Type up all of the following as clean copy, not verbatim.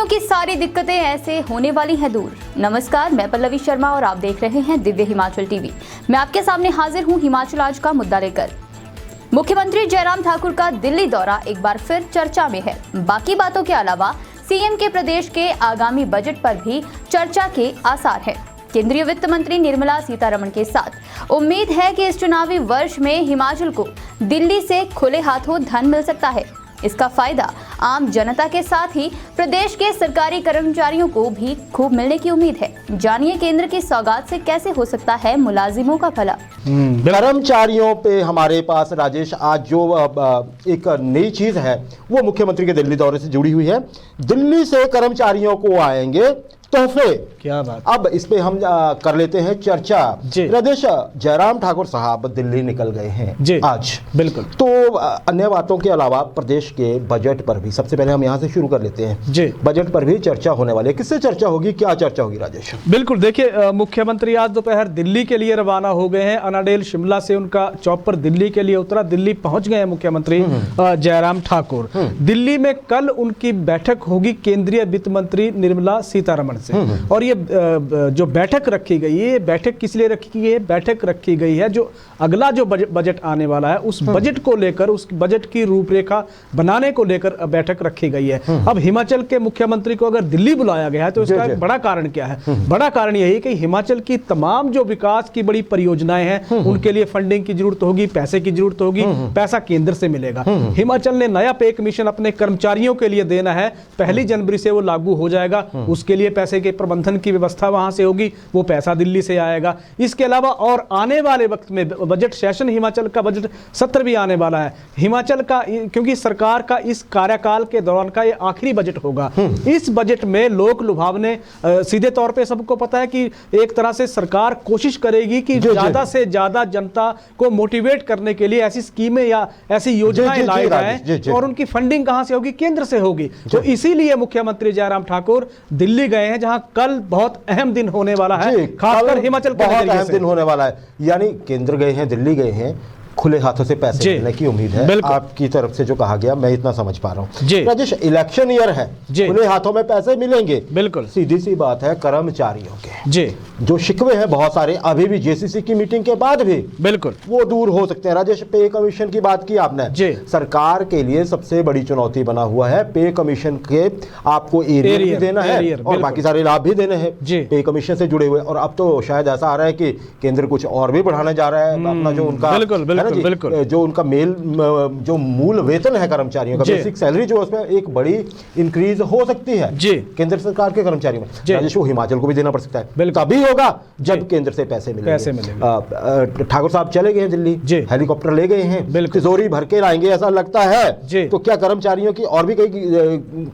कंपनियों की सारी दिक्कतें ऐसे होने वाली हैं दूर। नमस्कार, मैं पल्लवी शर्मा और आप देख रहे हैं दिव्य हिमाचल टीवी। मैं आपके सामने हाजिर हूं हिमाचल आज का मुद्दा लेकर। मुख्यमंत्री जयराम ठाकुर का दिल्ली दौरा एक बार फिर चर्चा में है। बाकी बातों के अलावा सीएम के प्रदेश के आगामी बजट पर भी चर्चा के आसार है। केंद्रीय वित्त मंत्री निर्मला सीतारमण के साथ उम्मीद है कि इस चुनावी वर्ष में हिमाचल को दिल्ली से खुले हाथों धन मिल सकता है। इसका फायदा आम जनता के साथ ही प्रदेश के सरकारी कर्मचारियों को भी खूब मिलने की उम्मीद है। जानिए केंद्र की सौगात से कैसे हो सकता है मुलाजिमों का भला। कर्मचारियों पे हमारे पास राजेश आज जो एक नई चीज है वो मुख्यमंत्री के दिल्ली दौरे से जुड़ी हुई है। दिल्ली से कर्मचारियों को आएंगे तोहफे। क्या बात। अब इस पे हम कर लेते हैं चर्चा। राजेश, जयराम ठाकुर साहब दिल्ली निकल गए हैं आज। बिल्कुल। तो अन्य बातों के अलावा प्रदेश के बजट पर भी सबसे पहले हम यहाँ से शुरू कर लेते हैं। बजट पर भी चर्चा होने वाली है। किससे चर्चा होगी, क्या चर्चा होगी राजेश? बिल्कुल, देखिए मुख्यमंत्री आज दोपहर दिल्ली के लिए रवाना हो गए हैं। अनाडेल शिमला से उनका चॉपर दिल्ली के लिए उतरा। दिल्ली पहुंच गए हैं मुख्यमंत्री जयराम ठाकुर। दिल्ली में कल उनकी बैठक होगी केंद्रीय वित्त मंत्री निर्मला सीतारमण से। और ये जो बैठक रखी गई है, ये बैठक किस लिए रखी गई है? बैठक रखी गई है जो अगला जो बजट आने वाला है उस बजट को लेकर, उस बजट की रूपरेखा बनाने को लेकर बैठक रखी गई है। अब हिमाचल के मुख्यमंत्री को अगर दिल्ली बुलाया गया है तो इसका एक बड़ा कारण क्या है? बड़ा कारण यही कि हिमाचल की तमाम जो विकास की बड़ी परियोजनाएं हैं उनके लिए फंडिंग की जरूरत होगी, पैसे की जरूरत होगी। पैसा केंद्र से मिलेगा। हिमाचल ने नया पे कमीशन अपने कर्मचारियों के लिए देना है। 1 जनवरी से वो लागू हो जाएगा। उसके लिए पैसे के प्रबंधन की व्यवस्था वहां से होगी, वो पैसा दिल्ली से आएगा। इसके अलावा और आने वाले वक्त में बजट सेशन, हिमाचल का बजट सत्र भी आने वाला है। हिमाचल का, क्योंकि सरकार का इस कार्यकाल के दौरान का ये आखिरी बजट होगा। इस बजट में लोक लुभावने, सीधे तौर पे सबको पता है कि एक तरह से सरकार कोशिश करेगी कि ज्यादा से ज्यादा जनता को मोटिवेट करने के लिए ऐसी स्कीमें या ऐसी योजनाएं लाई जाएं। और उनकी फंडिंग कहां से होगी? केंद्र से होगी। तो इसीलिए मुख्यमंत्री जयराम ठाकुर दिल्ली गए हैं, जहां कल बहुत अहम दिन होने वाला है, खासकर हिमाचल का बहुत अहम दिन होने वाला है। यानी केंद्र गए हैं, दिल्ली गए हैं, खुले हाथों से पैसे मिलने की उम्मीद है। आपकी तरफ से जो कहा गया मैं इतना समझ पा रहा हूँ। राजेश, इलेक्शन ईयर है, खुले हाथों में पैसे मिलेंगे। बिल्कुल सीधी सी बात है। कर्मचारियों के जो शिकवे हैं बहुत सारे, अभी भी जेसीसी की मीटिंग के बाद भी बिल्कुल वो दूर हो सकते हैं। राजेश, पे कमीशन की बात की आपने। सरकार के लिए सबसे बड़ी चुनौती बना हुआ है पे कमीशन के। आपको एरियर भी देना है और बाकी सारे लाभ भी देने हैं पे कमीशन से जुड़े हुए। और अब तो शायद ऐसा आ रहा है कि केंद्र कुछ और भी बढ़ाने जा रहा है अपना जो उनका बिल्कुल जो उनका जो मूल वेतन है कर्मचारियों का, बेसिक सैलरी जो उसमें एक बड़ी इंक्रीज हो सकती है केंद्र सरकार के कर्मचारियों में। राजेश, वो हिमाचल को भी देना पड़ सकता है। तभी होगा जब केंद्र से पैसे मिलेंगे। ठाकुर साहब चले गए हैं दिल्ली, हेलीकॉप्टर ले गए हैं, तिजोरी भर के लाएंगे ऐसा लगता है। तो क्या कर्मचारियों की और भी कई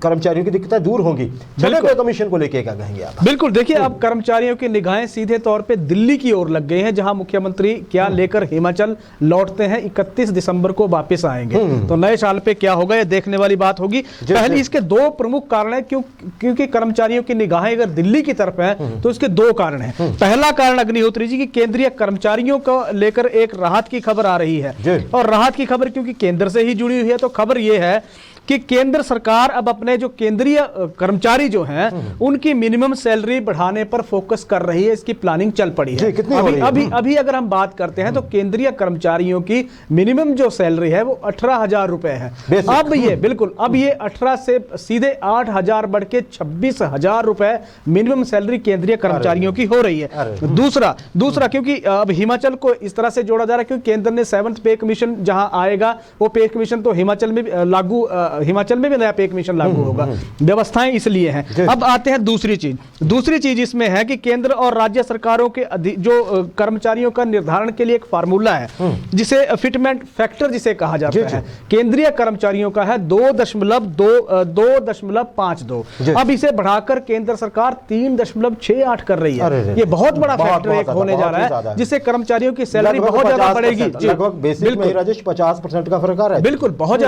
कर्मचारियों की दिक्कतें दूर होंगी? पे कमीशन को लेकर क्या कहेंगे आप? बिल्कुल, देखिए अब कर्मचारियों की निगाहें सीधे तौर पर दिल्ली की ओर लग गए हैं, जहां मुख्यमंत्री क्या लेकर हिमाचल लौटते हैं। 31 दिसंबर को वापस आएंगे। तो नए साल पे क्या होगा ये देखने वाली बात होगी। पहले इसके 2 प्रमुख कारण है। क्योंकि कर्मचारियों की निगाहें अगर दिल्ली की तरफ है तो इसके 2 कारण हैं। पहला कारण अग्निहोत्री जी की केंद्रीय कर्मचारियों को लेकर एक राहत की खबर आ रही है। और राहत की खबर क्योंकि केंद्र से ही जुड़ी हुई है, तो खबर यह है कि केंद्र सरकार अब अपने जो केंद्रीय कर्मचारी जो हैं उनकी मिनिमम सैलरी बढ़ाने पर फोकस कर रही है। इसकी प्लानिंग चल पड़ी है। अभी अगर हम बात करते हैं तो केंद्रीय कर्मचारियों की मिनिमम जो सैलरी है वो 18,000 रुपए है। अब ये बिल्कुल, अब ये 18 से सीधे 8,000 बढ़ के 26,000 रुपए मिनिमम सैलरी केंद्रीय कर्मचारियों की हो रही है। दूसरा क्योंकि अब हिमाचल को इस तरह से जोड़ा जा रहा है क्योंकि केंद्र ने 7th पे कमीशन जहां आएगा, वो पे कमीशन तो हिमाचल में लागू, हिमाचल में भी नया पे कमीशन लागू होगा। व्यवस्थाएं इसलिए हैं। अब आते हैं दूसरी चीज इसमें है कि केंद्र और राज्य सरकारों के जो कर्मचारियों का निर्धारण के लिए एक फार्मूला है जिसे फिटमेंट फैक्टर जिसे कहा जाता है। केंद्रीय कर्मचारियों का है 2.52। अब इसे बढ़ाकर केंद्र सरकार 3.68 कर रही है। ये बहुत बड़ा फैक्टर एक होने जा रहा है जिससे कर्मचारियों की सैलरी बहुत ज्यादा बढ़ेगी। लगभग बेसिक में राजेश 50% का फर्क आ रहा है। बिल्कुल, बहुत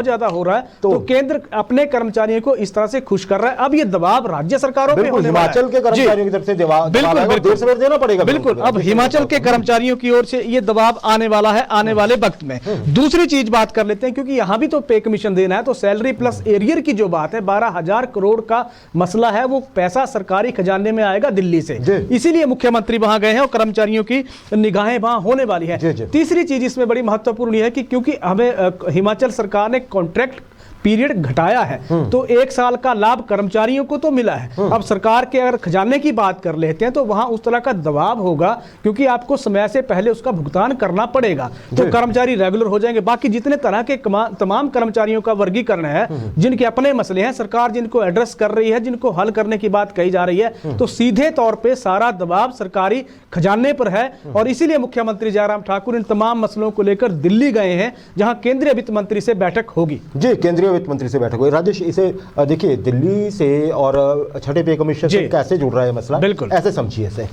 ज्यादा हो रहा है। तो केंद्र अपने कर्मचारियों को इस तरह से खुश कर रहा है। अब ये दबाव राज्य सरकारों पे होने वाला है। हिमाचल के कर्मचारियों की तरफ से दबाव देना पड़ेगा। बिल्कुल, अब हिमाचल के कर्मचारियों की ओर से ये दबाव आने वाला है आने वाले वक्त में। दूसरी चीज बात कर लेते हैं, क्योंकि यहां भी तो पे कमीशन देना है, तो सैलरी प्लस एरियर की जो बात है 12,000 करोड़ का मसला है, वो पैसा सरकारी खजाने में आएगा दिल्ली से, इसीलिए मुख्यमंत्री वहां गए हैं और कर्मचारियों की निगाहें वहां होने वाली है। तीसरी चीज इसमें बड़ी महत्वपूर्ण है कि क्योंकि हमें हिमाचल सरकार ने कॉन्ट्रैक्ट पीरियड घटाया है, तो 1 साल का लाभ कर्मचारियों को तो मिला है। अब सरकार के अगर खजाने की बात कर लेते हैं तो वहां उस तरह का दबाव होगा, क्योंकि आपको समय से पहले उसका भुगतान करना पड़ेगा, तो कर्मचारी रेगुलर हो जाएंगे। बाकी जितने तरह के तमाम कर्मचारियों का वर्गीकरण है, जिनके अपने मसले हैं, सरकार जिनको एड्रेस कर रही है, जिनको हल करने की बात कही जा रही है, तो सीधे तौर पर सारा दबाव सरकारी खजाने पर है। और इसीलिए मुख्यमंत्री जयराम ठाकुर इन तमाम मसलों को लेकर दिल्ली गए हैं, जहां केंद्रीय वित्त मंत्री से बैठक होगी। जी, केंद्रीय वित्त मंत्री से बैठक हुई। राजेश, इसे देखिए, दिल्ली से और छठे पे कमीशन से कैसे जुड़ रहा है मसला, बिल्कुल ऐसे समझिए इसे।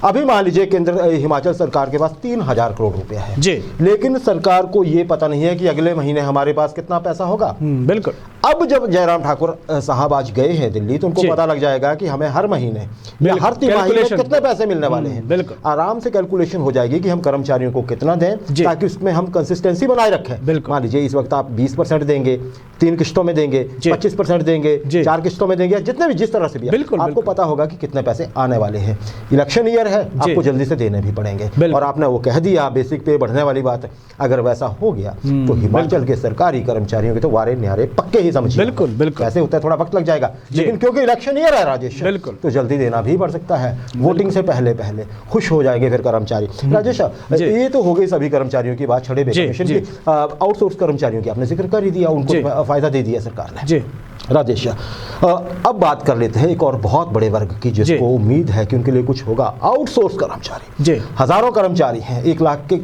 अभी मान लीजिए केंद्र हिमाचल सरकार के पास 3,000 करोड़ रुपया है जी, लेकिन सरकार को यह पता नहीं है कि अगले महीने हमारे पास कितना पैसा होगा। बिल्कुल। अब जब जयराम ठाकुर साहब आज गए हैं दिल्ली, तो उनको पता लग जाएगा कि हमें हर महीने या हर तिमाही में कितने पैसे मिलने वाले हैं। बिल्कुल, आराम से कैलकुलेशन हो जाएगी कि हम कर्मचारियों को कितना दें, ताकि उसमें हम कंसिस्टेंसी बनाए रखें। मान लीजिए इस वक्त आप 20% देंगे, 3 किस्तों में देंगे, 25% देंगे, 4 किस्तों में देंगे, जितने भी जिस तरह से भी आपको पता होगा कि कितने पैसे आने वाले हैं। इलेक्शन ईयर है, आपको जल्दी से देने भी पड़ेंगे। और आपने वो कह दिया बेसिक पे बढ़ने वाली बात, अगर वैसा हो गया तो हिमाचल के सरकारी कर्मचारियों के तो वारे न्यारे पक्के ही समझिए। बिल्कुल बिल्कुल, ऐसे होता है, थोड़ा वक्त लग जाएगा, लेकिन क्योंकि इलेक्शन ईयर है राजेश, बिल्कुल, तो जल्दी देना भी पड़ सकता है। वोटिंग से पहले पहले खुश हो जाएंगे फिर कर्मचारी। राजेश, ये तो हो गई सभी कर्मचारियों की बात, छठे पे कमीशन की। आउटसोर्स कर्मचारियों की आपने जिक्र कर ही दिया, उनको फायदा दे दिया सरकार ने। जी राजेश, अब बात कर लेते हैं एक और बहुत बड़े वर्ग की, जिसको उम्मीद है कि उनके लिए कुछ होगा। आउटसोर्स कर्मचारी, जी, हजारों कर्मचारी हैं, 1 लाख के,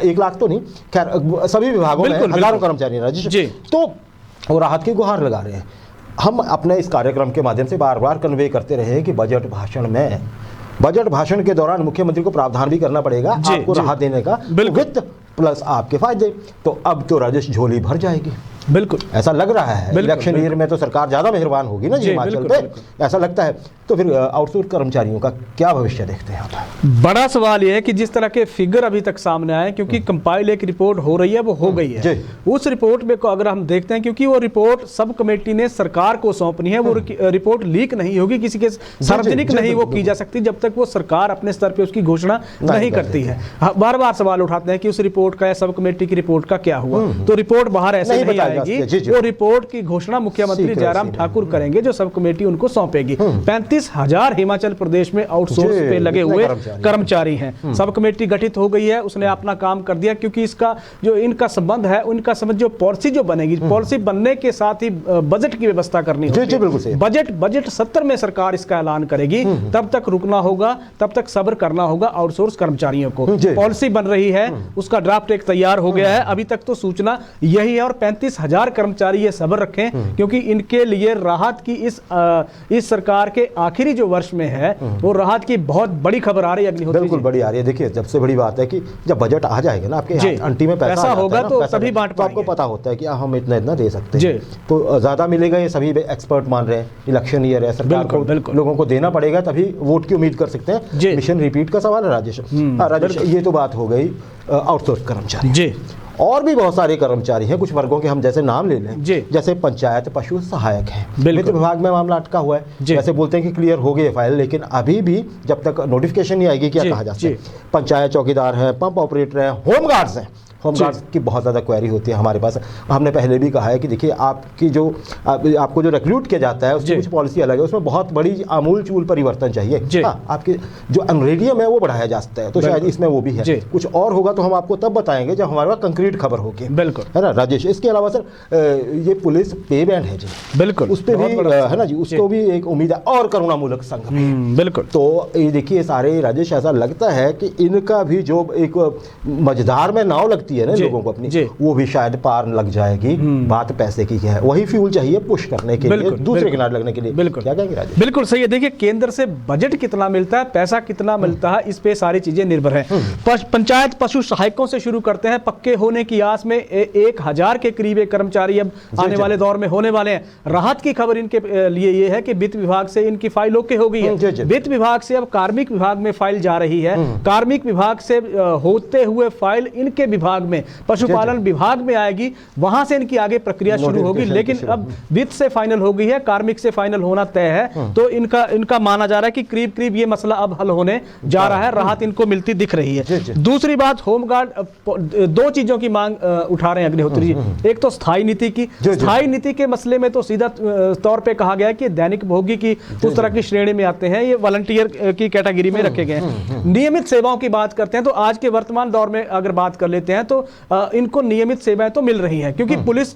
1 लाख तो नहीं, खैर सभी विभागों में हजारों कर्मचारी हैं राजेश, तो वो राहत की गुहार लगा रहे हैं। हम अपने इस कार्यक्रम के माध्यम से बार बार कन्वे करते रहे कि बजट भाषण के दौरान मुख्यमंत्री को प्रावधान भी करना पड़ेगा आपको राहत देने का, वित्त प्लस आपके फायदे। तो अब तो राजेश झोली भर जाएगी, बिल्कुल ऐसा लग रहा है। इलेक्शन ईयर में तो सरकार ज्यादा मेहरबान होगी ना जी हिमाचल पे, ऐसा लगता है। तो फिर आउटसोर्स कर्मचारियों का क्या भविष्य देखते हैं आप? बड़ा सवाल यह है कि जिस तरह के फिगर अभी तक सामने आए, क्योंकि कंपाइल एक रिपोर्ट हो रही है, वो हो गई है, उस रिपोर्ट में को अगर हम देखते हैं, क्योंकि वो रिपोर्ट सब कमेटी ने सरकार को सौंपनी है, वो रिपोर्ट लीक नहीं होगी, किसी के सार्वजनिक नहीं वो की जा सकती जब तक वो सरकार अपने स्तर पर उसकी घोषणा नहीं करती है। बार बार सवाल उठाते हैं कि उस रिपोर्ट का या सब कमेटी की रिपोर्ट का क्या हुआ, तो रिपोर्ट बाहर ऐसे नहीं आएगी, वो रिपोर्ट की घोषणा मुख्यमंत्री जयराम ठाकुर करेंगे, जो सब कमेटी उनको सौंपेगी। 35,000 हिमाचल प्रदेश में आउटसोर्स पे लगे हुए कर्मचारी हैं। सब कमेटी गठित हो गई है, उसने अपना काम कर दिया, क्योंकि इसका जो इनका संबंध है, उनका संबंध जो पॉलिसी जो बनेगी, पॉलिसी बनने के साथ ही बजट की व्यवस्था करनी होगी। बजट सत्र में सरकार इसका ऐलान करेगी, तब तक रुकना होगा, तब तक सब्र करना होगा आउटसोर्स कर्मचारियों को। पॉलिसी बन रही है, उसका ड्राफ्ट एक तैयार हो गया है, अभी तक तो सूचना यही है। और 35,000 कर्मचारी ये सब्र रखें, क्योंकि इनके लिए राहत की इस सरकार के आखिरी जो वर्ष में है, वो राहत की बहुत बड़ी खबर आ रही है अग्निहोत्री। बिल्कुल बड़ी आ रही है। देखिए, सबसे बड़ी बात है कि जब बजट आ जाएगा ना आपके अंटी में पैसा होगा, तो तभी बांट पाएंगे। आपको पता होता है कि हम इतना इतना दे सकते हैं, तो ज्यादा मिलेगा, ये सभी एक्सपर्ट मान रहे हैं। इलेक्शन ईयर है, सरकार को लोगों को देना पड़ेगा, तभी वोट की उम्मीद कर सकते हैं। मिशन रिपीट का सवाल है राजेश। राजेश, ये तो बात हो गई आउटसोर्स कर्मचारी। जी, और भी बहुत सारे कर्मचारी हैं, कुछ वर्गों के हम जैसे नाम ले लें, जैसे पंचायत पशु सहायक हैं, वित्त विभाग में मामला अटका हुआ है। जैसे बोलते हैं कि क्लियर हो गई है फाइल, लेकिन अभी भी जब तक नोटिफिकेशन नहीं आएगी, क्या कहा जाता है, पंचायत चौकीदार हैं, पंप ऑपरेटर हैं, होमगार्ड्स हैं। होमगार्ड्स की बहुत ज़्यादा क्वेरी होती है हमारे पास। हमने पहले भी कहा है कि देखिए, आपको जो रिक्रूट किया जाता है, उसकी कुछ पॉलिसी अलग है, उसमें बहुत बड़ी आमूल चूल परिवर्तन चाहिए। आपके जो अनरेडियम है वो बढ़ाया जा सकता है, तो शायद इसमें वो भी है। कुछ और होगा तो हम आपको तब बताएंगे जब हमारे पास कंक्रीट खबर होगी, बिल्कुल, है ना राजेश। इसके अलावा सर, ये पुलिस पे बैंड है जी, बिल्कुल, उस पर भी है ना जी, उसको भी एक उम्मीद है, और करुणामूलक संघ, बिल्कुल। तो ये देखिए सारे राजेश, ऐसा लगता है कि इनका भी जो एक मझधार में नाव लगती लगती है ना लोगों को अपनी, वो भी शायद पार लग जाएगी। बात पैसे की है, वही फ्यूल चाहिए पुश करने के लिए, दूसरे किनारे लगने के लिए। बिल्कुल, क्या कहेंगे राजेश? बिल्कुल सही है। देखिए, केंद्र से बजट कितना मिलता है, पैसा कितना मिलता है, इस पे सारी चीजें निर्भर है। पंचायत पशु सहायकों से शुरू करते हैं। पक्के होने की आस में 1000 के करीब कर्मचारी अब आने वाले दौर में होने वाले हैं। राहत की खबर इनके लिए ये है कि वित्त विभाग से इनकी फाइल ओके हो गई है। वित्त विभाग से अब कार्मिक विभाग में फाइल जा रही है, कार्मिक विभाग से होते हुए फाइल इनके विभाग में, पशुपालन विभाग में आएगी, वहां से इनकी आगे प्रक्रिया शुरू होगी। लेकिन अब वित्त से फाइनल हो गई है, कार्मिक से फाइनल होना तय है। तो इनका माना जा रहा है कि करीब करीब ये मसला अब हल होने जा रहा है, राहत इनको मिलती दिख रही है। दूसरी बात, होमगार्ड 2 चीजों की मांग उठा रहे हैं अग्निहोत्री जी। एक तो स्थायी नीति की, स्थायी नीति के मसले में तो सीधा तौर पे कहा गया है कि दैनिक भोगी की उस तरह की श्रेणी में आते हैं, ये वॉलंटियर की कैटेगरी में रखे गए हैं। नियमित सेवाओं की बात करते हैं तो आज के वर्तमान दौर में अगर बात कर लेते हैं तो इनको नियमित सेवाएं तो मिल रही हैं, क्योंकि पुलिस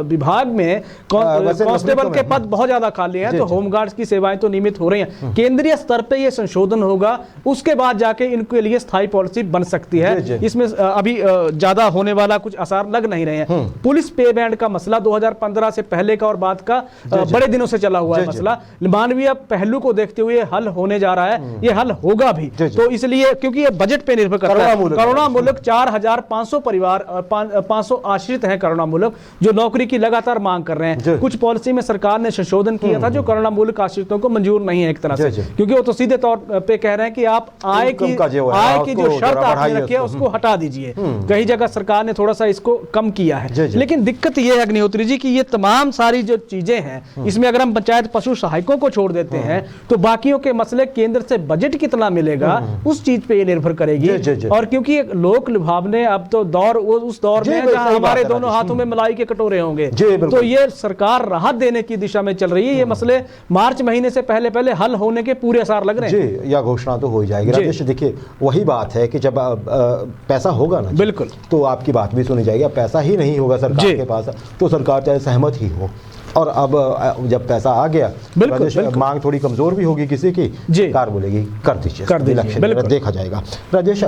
विभाग में कांस्टेबल के पद बहुत ज्यादा खाली हैं, तो होमगार्ड्स की सेवाएं तो नियमित हो रही हैं। केंद्रीय स्तर पे ये संशोधन होगा, उसके बाद जाके इनके लिए स्थायी पॉलिसी बन सकती है। इसमें अभी ज्यादा होने वाला कुछ आसार लग नहीं रहे हैं। पुलिस पे बैंड का मसला 2015 से पहले का और बाद का बड़े दिनों से चला हुआ है मसला, मानवीय पहलू को देखते हुए हल होने जा रहा है, ये हल होगा भी। तो इसलिए, क्योंकि ये बजट पे निर्भर करता है। करुणा मूलक 4500 परिवार 500 आश्रित हैं करुणा मूलक, जो नौकरी की लगातार मांग कर रहे हैं। कुछ पॉलिसी में सरकार ने संशोधन किया था जो करुणा मूलक आश्रितों को मंजूर नहीं है एक तरह से, क्योंकि वो तो सीधे तौर पे कह रहे हैं कि आप आय की जो शर्त आपने रखी है उसको हटा दीजिए। कई जगह सरकार ने थोड़ा सा इसको कम किया है। लेकिन दिक्कत ये है अग्निहोत्री जी कि ये तमाम सारी जो चीजें हैं, इसमें अगर हम पंचायत पशु सहायकों को छोड़ देते हैं तो बाकियों के मसले, केंद्र से बजट कितना मिलेगा उस चीज पे ये निर्भर करेगी। और क्योंकि लोक लुभावने अब तो दौर उस दौर में जहां हमारे दोनों हाथों में मलाई के कटोरे होंगे, तो ये सरकार राहत देने की दिशा में चल रही है। ये मसले मार्च महीने से पहले हल होने के पूरे आसार लग रहे हैं। या घोषणा तो हो ही जाएगी राजेश। देखिए, वही बात है कि जब पैसा होगा ना, बिल्कुल, तो आपकी बात भी सुनी जाएगी। पैसा ही नहीं होगा सरकार के पास तो सरकार चाहे सहमत ही हो। और अब जब पैसा आ गया, बिल्कुल, मांग थोड़ी कमजोर भी होगी किसी की, सरकार बोलेगी कर दीजिए, इलेक्शन देखा जाएगा। राजेश,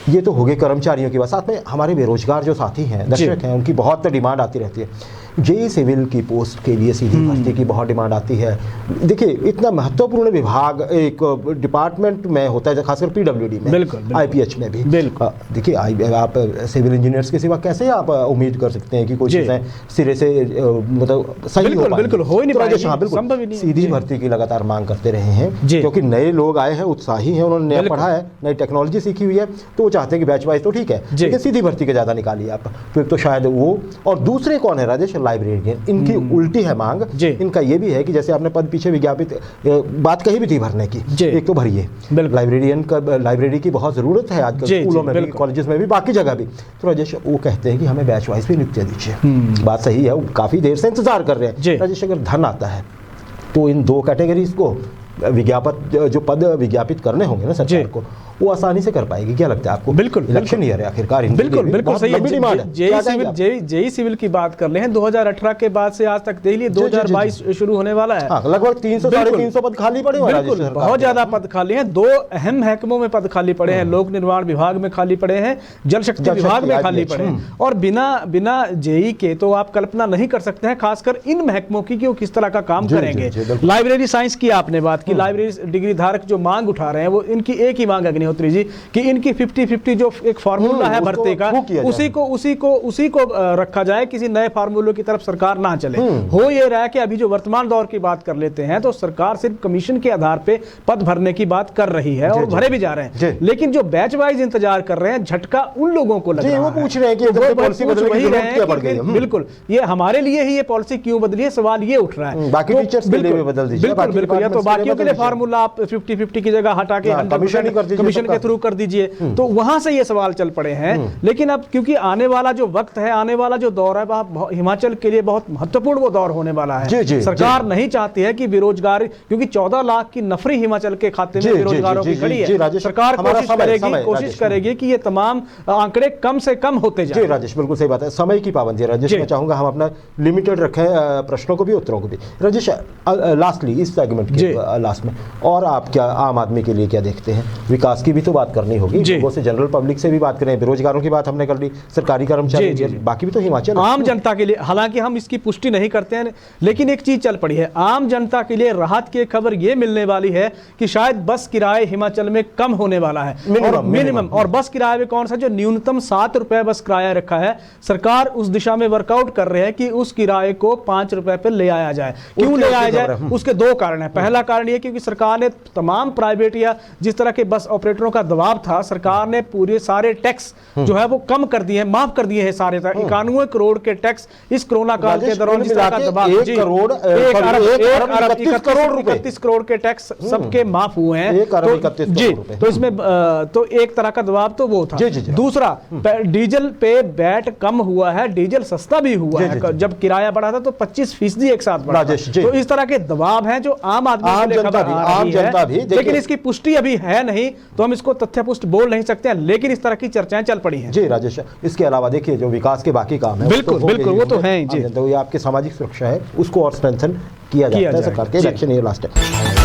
ये तो हो गए कर्मचारियों की बात। साथ में हमारे बेरोजगार जो साथी हैं, दर्शक हैं, उनकी बहुत डिमांड आती रहती है। जेई सिविल की पोस्ट के लिए सीधी भर्ती की बहुत डिमांड आती है। देखिए, इतना महत्वपूर्ण विभाग एक डिपार्टमेंट में होता है, खासकर पीडब्ल्यूडी में, आईपीएच में भी। देखिए, आप सिविल इंजीनियर्स के सिवा कैसे आप उम्मीद कर सकते हैं कि कोई चीजें सिरे से मतलब सही हो पाएंगी? बिल्कुल हो ही नहीं पाएगी, हाँ, बिल्कुल। सीधी भर्ती की लगातार मांग करते रहे हैं, क्योंकि नए लोग आए हैं, उत्साही हैं, उन्होंने नया पढ़ा है, नई टेक्नोलॉजी सीखी हुई है, तो वो चाहते हैं कि बैच वाइज तो ठीक है, लेकिन सीधी भर्ती के ज्यादा निकालिए आप। तो शायद वो, और दूसरे कौन है राजेश? लाइब्रेरियन। इनकी उल्टी है मांग। इनका ये भी है कि जैसे आपने पद पीछे विज्ञापित बात कही भी थी भरने की, एक तो भरिए। लाइब्रेरियन का, लाइब्रेरी की बहुत जरूरत है आजकल, स्कूलों में भी, कॉलेजेस में भी, बाकी जगह भी। तो राजेश, वो कहते हैं कि हमें बैच वाइज भी नियुक्ति दीजिए। बात सही है, वो काफी देर से इंतजार कर रहे हैं। राजेश, अगर धन आता है तो इन 2 कैटेगरीज को जो पद विज्ञापित करने होंगे ना सरकार को, वो आसानी से कर पाएगी। क्या लगता है आपको? बिल्कुल, इलेक्शन ईयर है आखिरकार, बिल्कुल सही है। जेई सिविल की बात कर ले हैं, 2018 के बाद से आज तक देख लिए 2022 शुरू होने वाला है। लगभग 300-350 पद खाली पड़े हैं, बहुत ज्यादा पद खाली हैं। 2 अहम महकमों में पद खाली पड़े हैं, लोक निर्माण विभाग में खाली पड़े हैं, जल शक्ति विभाग में खाली पड़े हैं। और बिना जेई के तो आप कल्पना नहीं कर सकते हैं, खासकर इन महकमों की, कि वो किस तरह का काम करेंगे। लाइब्रेरी साइंस की आपने बात की, लाइब्रेरी डिग्री धारक जो मांग उठा रहे हैं, वो इनकी एक ही मांग अग्निहोत्री जी कि इनकी 50-50 जो एक फार्मूला है भर्ती का, उसी को रखा जाए, किसी नए फार्मूले की तरफ सरकार ना चले। हो ये रहा है कि अभी जो वर्तमान दौर की बात कर लेते हैं तो सरकार सिर्फ कमीशन के आधार पे पद भरने की बात कर रही है और भरे भी जा रहे हैं, लेकिन जो बैच वाइज इंतजार कर रहे हैं, झटका उन लोगों को लग रहा है। वो पूछ रहे हैं कि पॉलिसी बदलने की जरूरत क्या पड़ गई है? बिल्कुल, ये हमारे लिए ही ये पॉलिसी क्यों बदली है, सवाल ये उठ रहा है। बाकी टीचर्स के लिए भी बदल दीजिए, बिल्कुल, या तो बाकियों के लिए फार्मूला आप 50-50 की जगह हटा के कमीशन के थ्रू कर दीजिए, तो वहां से ये सवाल चल पड़े हैं। लेकिन अब क्योंकि आने वाला जो वक्त है, आने वाला जो दौर है, वह हिमाचल के लिए बहुत महत्वपूर्ण वो दौर होने वाला है। सरकार नहीं चाहती है कि बेरोजगार, क्योंकि 14 लाख की नफरी हिमाचल के खाते में बेरोजगारों की खड़ी है। सरकार कोशिश करेगी कि ये तमाम आंकड़े कम से कम होते जाए। राजेश, बिल्कुल सही बात है। समय की पाबंदी है राजेश, मैं चाहूंगा हम अपना लिमिटेड रखें, प्रश्नों को भी, उत्तरों को भी। राजेश, लास्टली इस सेगमेंट के लास्ट में, और आप क्या आम आदमी के लिए क्या देखते हैं विकास उसकी भी तो बात करनी होगी। जी। लोगों से, जनरल पब्लिक से भी बात करें, बेरोजगारों की बात हमने कर ली, सरकारी कर्मचारी, बाकी भी तो हिमाचल आम जनता के लिए, हालांकि हम इसकी पुष्टि नहीं करते हैं, लेकिन एक चीज चल पड़ी है, आम जनता के लिए राहत की खबर ये मिलने वाली है कि शायद बस किराए हिमाचल में कम होने वाला है, मिनिमम। और बस किराए में कौन सा, जो न्यूनतम 7 रुपए बस किराया रखा है, सरकार उस दिशा में वर्कआउट कर रहे हैं कि उस किराए को 5 रुपए पे ले आया जाए। क्यों ले आया जाए? उसके 2 कारण है। पहला कारण ये क्योंकि सरकार ने तमाम प्राइवेट या जिस तरह के बस ऑपरेटरों का दबाव था, सरकार ने पूरे सारे टैक्स जो है वो कम कर दिए, माफ कर दिए हैं सारे 91 करोड़ के टैक्स इस कोरोना काल के दौरान जिस तरह का दबाव, 1 करोड़ 31 करोड़ के टैक्स सबके माफ हुए हैं। तो इसमें तो एक तरह का दबाव तो वो था। दूसरा, डीजल पे वैट कम हुआ है, डीजल सस्ता भी हुआ है। जब किराया बढ़ा था तो 25% एक साथ बढ़ा। तो इस तरह के दबाव हैं जो आम आदमी के लिए खबर आ रही है, लेकिन इसकी पुष्टि अभी है नहीं, तो हम इसको तथ्यपुष्ट बोल नहीं सकते हैं, लेकिन इस तरह की चर्चाएं चल पड़ी हैं। जी राजेश, इसके अलावा देखिए जो विकास के बाकी काम है, बिल्कुल बिल्कुल वो तो है जी, आपकी सामाजिक सुरक्षा है, उसको और स्ट्रेंथन किया जाता है सरकार के इलेक्शन ईयर लास्ट है।